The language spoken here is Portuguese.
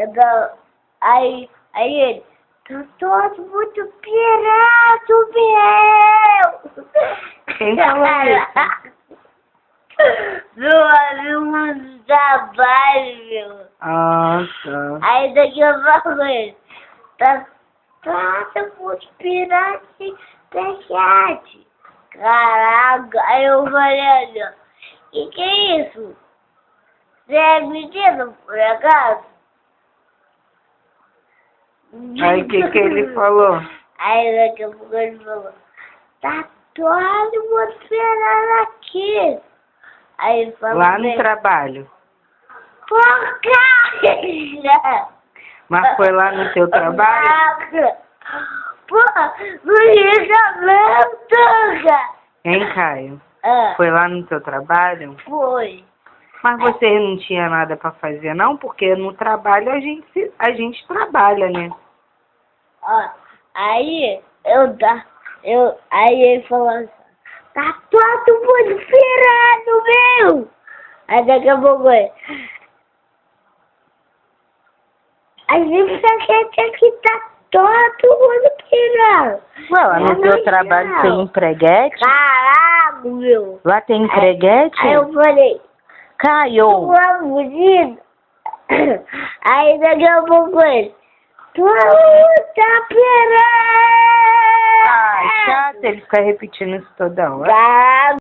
Então, aí ele, tá todo muito pirado, meu! Quem falou isso? Meu amigo do trabalho, meu. Ah, tá. Aí daqui eu falo ele, tá todo muito pirado, chat. Caraca, aí eu falei assim, ó, que é isso? Você é menino, por acaso? Aí o que ele falou? Aí daqui a pouco ele falou, tá todo mundo esperando aqui. Aí ele falou, Lá no trabalho. porcaria! Mas foi lá no teu trabalho? Pô, no ligamento, cara! Hein, Caio? Ah, Foi lá no teu trabalho? foi. Mas você não tinha nada pra fazer, não? Porque no trabalho a gente trabalha, né? Ó, aí aí ele falou assim, tá todo mundo pirado, meu! Aí daqui a pouco ele, a gente só quer que tá todo mundo pirado. Ué, lá no teu trabalho tem empreguete? Caraca, meu! Lá tem empreguete? Aí eu falei, Caio! tu é bonito? Aí daqui a pouco ele, tu tá pirado! Ah, chato, ele fica repetindo isso toda hora. Tá